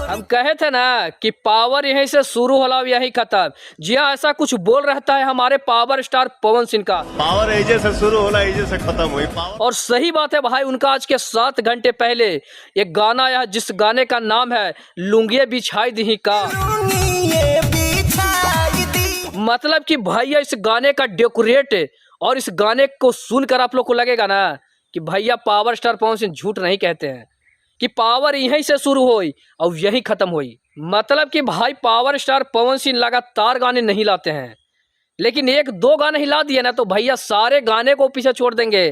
हम कहे थे ना कि पावर यहीं से शुरू होला यहीं खत्म। जी हाँ, ऐसा कुछ बोल रहता है हमारे पावर स्टार पवन सिंह का। पावर एजे से शुरू होला एजे से खत्म हुई पावर। और सही बात है भाई, उनका आज के 7 घंटे पहले एक गाना आया जिस गाने का नाम है लुंगिये बिछाई दी का। मतलब कि भैया इस गाने का डेकोरेट और इस गाने को सुनकर आप लोग को लगेगा ना कि भैया पावर स्टार पवन सिंह झूठ नहीं कहते हैं, कि पावर यहीं से शुरू हुई और यहीं खत्म हुई। मतलब कि भाई पावर स्टार पवन सिंह लगातार गाने नहीं लाते हैं, लेकिन 1-2 गाने हिला दिए ना तो भैया सारे गाने को पीछे छोड़ देंगे,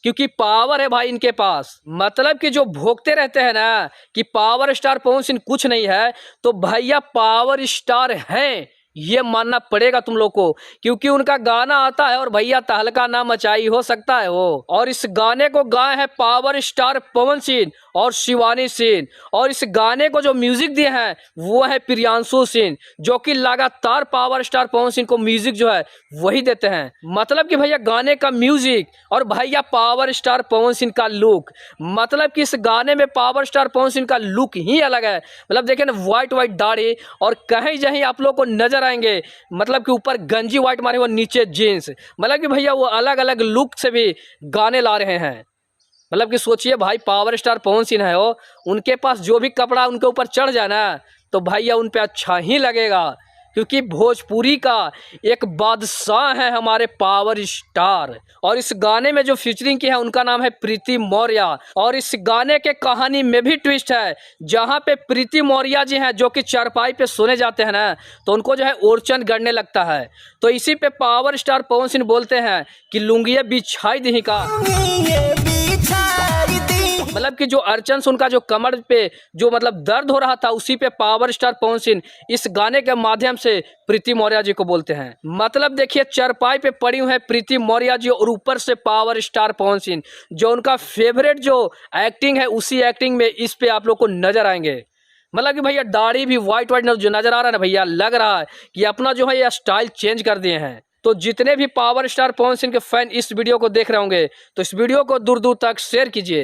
क्योंकि पावर है भाई इनके पास। मतलब कि जो भोगते रहते हैं ना कि पावर स्टार पवन सिंह कुछ नहीं है, तो भैया पावर स्टार हैं ये मानना पड़ेगा तुम लोग को, क्योंकि उनका गाना आता है और भैया तहलका ना मचाई हो सकता है वो। और इस गाने को गाए हैं पावर स्टार पवन सिंह और शिवानी सिंह, और इस गाने को जो म्यूजिक दिए हैं वो है प्रियांशु सिंह, जो कि लगातार पावर स्टार पवन सिंह को म्यूजिक जो है वही देते हैं। मतलब कि भैया गाने का म्यूजिक और भैया पावर स्टार पवन सिंह का लुक, मतलब कि इस गाने में पावर स्टार पवन सिंह का लुक ही अलग है। मतलब देखें ना, व्हाइट दाढ़ी और कहीं जहीं आप लोग को नजर आएंगे, मतलब कि ऊपर गंजी व्हाइट मारे हुए नीचे जीन्स। मतलब कि भैया वो अलग अलग लुक से भी गाने ला रहे हैं। मतलब कि सोचिए भाई, पावर स्टार पवन सिंह है वो, उनके पास जो भी कपड़ा उनके ऊपर चढ़ जाए ना तो भैया उन पे अच्छा ही लगेगा, क्योंकि भोजपुरी का एक बादशाह है हमारे पावर स्टार। और इस गाने में जो फीचरिंग की है उनका नाम है प्रीति मौर्य। और इस गाने के कहानी में भी ट्विस्ट है, जहाँ पे प्रीति मौर्य जी हैं जो कि चारपाई पे सोने जाते हैं ना तो उनको जो है ओरचन गड़ने लगता है, तो इसी पे पावर स्टार पवन सिंह बोलते हैं कि लुंगिये बिछाई दी का। मतलब कि जो अर्चन से उनका जो कमर पे जो मतलब दर्द हो रहा था, उसी पे पावर स्टार पवन सिंह इस गाने के माध्यम से प्रीति मौर्य जी को बोलते हैं। मतलब देखिए, चरपाई पे पड़ी हुई है प्रीति मौर्य जी और ऊपर से पावर स्टार पवन सिंह, जो उनका फेवरेट जो एक्टिंग है उसी एक्टिंग में इस पे आप लोग को नजर आएंगे। मतलब कि भैया दाढ़ी भी व्हाइट जो नजर आ रहा है ना भैया, लग रहा है कि अपना जो है ये स्टाइल चेंज कर दिए हैं। तो जितने भी पावर स्टार पवन सिंह के फैन इस वीडियो को देख रहे होंगे तो इस वीडियो को दूर दूर तक शेयर कीजिए।